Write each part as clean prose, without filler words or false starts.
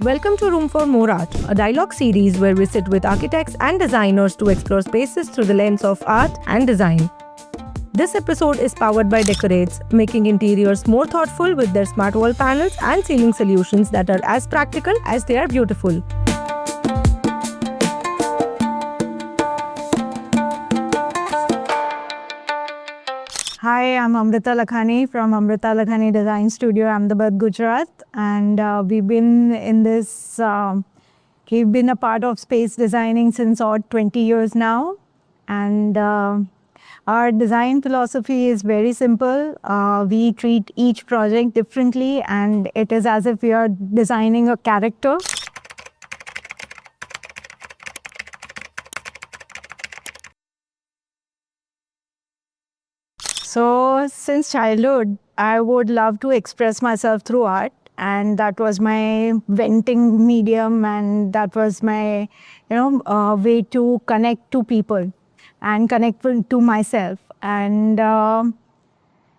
Welcome to Room for More Art, a dialogue series where we sit with architects and designers to explore spaces through the lens of art and design. This episode is powered by Decorates, making interiors more thoughtful with their smart wall panels and ceiling solutions that are as practical as they are beautiful. Hi, I'm Amrita Lakhani from Amrita Lakhani Design Studio, Ahmedabad, Gujarat, and we've been a part of space designing since 20 years now, and our design philosophy is very simple. We treat each project differently, and it is as if we are designing a character. So, since childhood, I would love to express myself through art, and that was my venting medium, and that was my, way to connect to people and connect to myself. And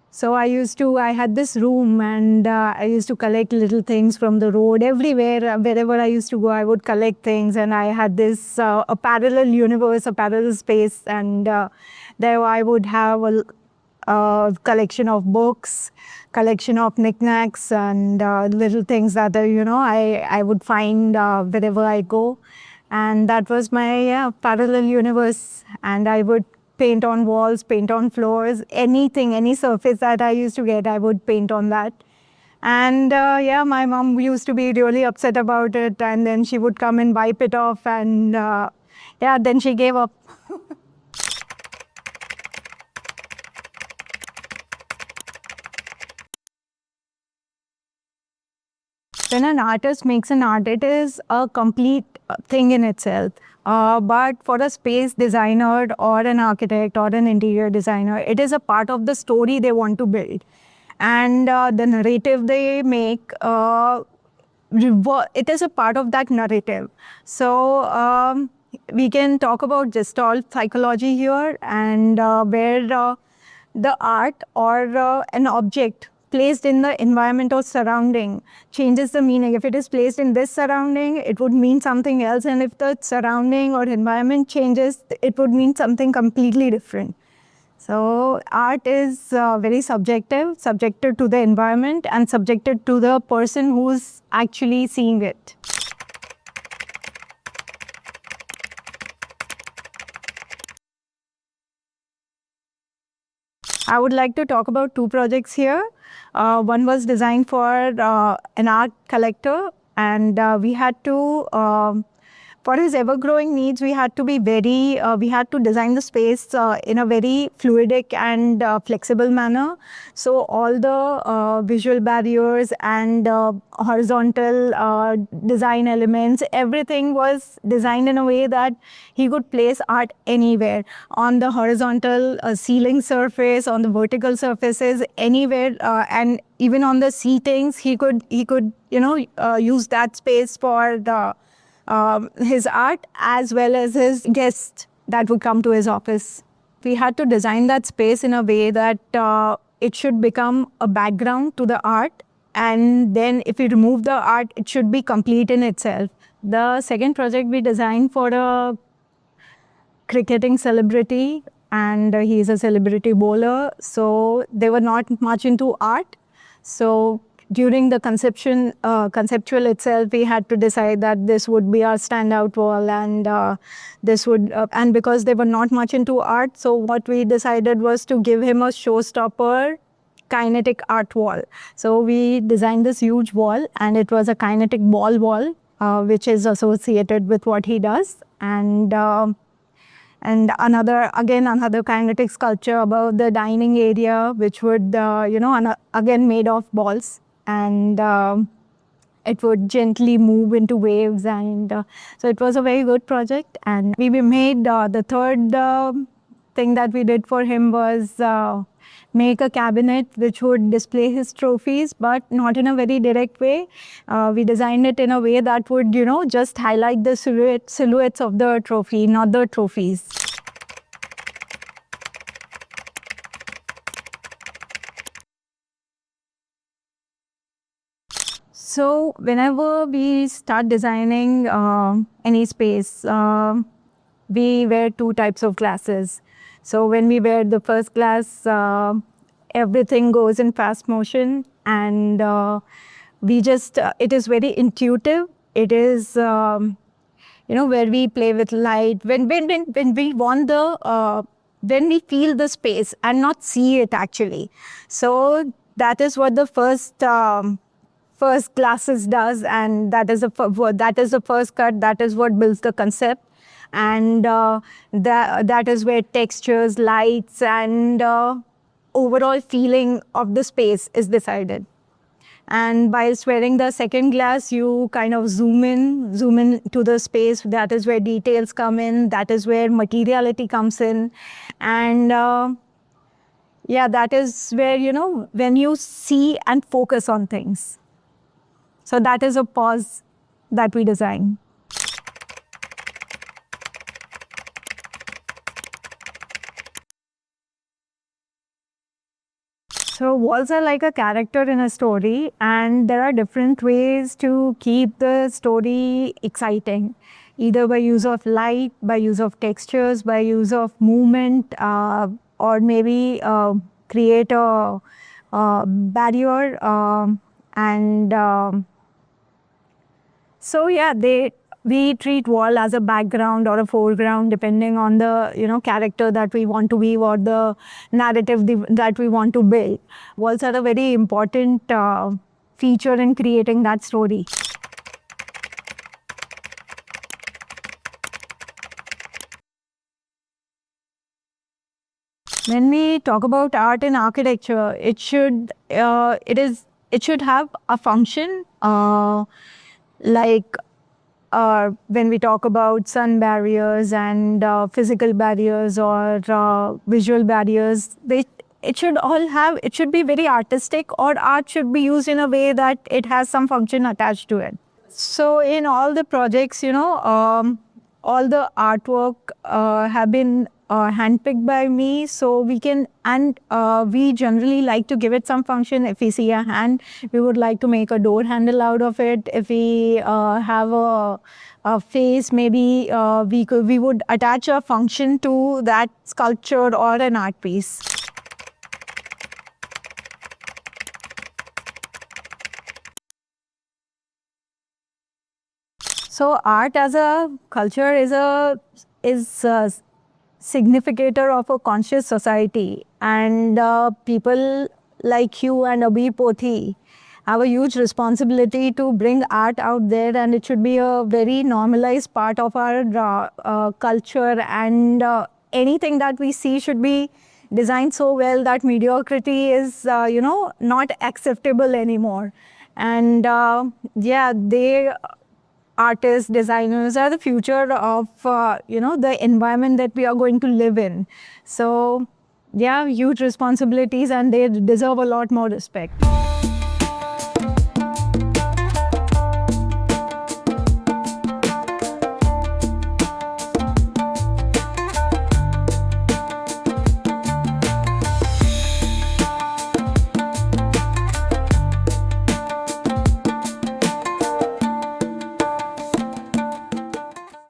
so I had this room, and I used to collect little things from the road everywhere. Wherever I used to go, I would collect things, and I had this a parallel universe, a parallel space, and there I would have a collection of books, collection of knickknacks, and little things that I would find wherever I go, and that was my parallel universe. And I would paint on walls, paint on floors, anything, any surface that I used to get, I would paint on that. And my mom used to be really upset about it, and then she would come and wipe it off, and then she gave up. When an artist makes an art, it is a complete thing in itself. But for a space designer or an architect or an interior designer, it is a part of the story they want to build. And the narrative they make, it is a part of that narrative. So we can talk about Gestalt psychology here, and where the art or an object placed in the environment or surrounding changes the meaning. If it is placed in this surrounding, it would mean something else. And if the surrounding or environment changes, it would mean something completely different. So art is very subjective to the environment and subjected to the person who's actually seeing it. I would like to talk about two projects here. One was designed for an art collector, and we had to, for his ever-growing needs, we had to design the space in a very fluidic and flexible manner. So all the visual barriers and horizontal design elements, everything was designed in a way that he could place art anywhere, on the horizontal ceiling surface, on the vertical surfaces, anywhere, and even on the seatings, he could use that space for his art as well as his guests that would come to his office. We had to design that space in a way that it should become a background to the art, and then if we remove the art, it should be complete in itself. The second project we designed for a cricketing celebrity, and he is a celebrity bowler, so they were not much into art. So during the conceptual itself, we had to decide that this would be our standout wall, and and because they were not much into art, so what we decided was to give him a showstopper kinetic art wall. So we designed this huge wall, and it was a kinetic ball wall, which is associated with what he does, and another kinetic sculpture above the dining area, which would again made of balls, and it would gently move into waves, and so it was a very good project. And we made the third thing that we did for him was make a cabinet which would display his trophies, but not in a very direct way. We designed it in a way that would just highlight the silhouettes of the trophy, not the trophies. So whenever we start designing any space, we wear two types of glasses. So when we wear the first glass, everything goes in fast motion, and we just it is very intuitive. It is where we play with light when we want the when we feel the space and not see it actually. So that is what the first glasses does, and that is the first cut. That is what builds the concept, and that is where textures, lights, and overall feeling of the space is decided. And by wearing the second glass, you kind of zoom in to the space. That is where details come in. That is where materiality comes in, and that is where when you see and focus on things. So that is a pause that we design. So walls are like a character in a story, and there are different ways to keep the story exciting, either by use of light, by use of textures, by use of movement, or maybe create a barrier. We treat wall as a background or a foreground depending on the character that we want to weave or the narrative that we want to build. Walls are a very important feature in creating that story. When we talk about art and architecture, it should have a function, like when we talk about sun barriers and physical barriers or visual barriers. It should be very artistic, or art should be used in a way that it has some function attached to it. So in all the projects, all the artwork have been handpicked by me, so we generally like to give it some function. If we see a hand, we would like to make a door handle out of it. If we have a face, maybe we would attach a function to that sculpture or an art piece. So art as a culture is a significator of a conscious society, and people like you and Abhi Pothi have a huge responsibility to bring art out there, and it should be a very normalized part of our culture, and anything that we see should be designed so well that mediocrity is not acceptable anymore. And artists, designers are the future of the environment that we are going to live in. So huge responsibilities, and they deserve a lot more respect.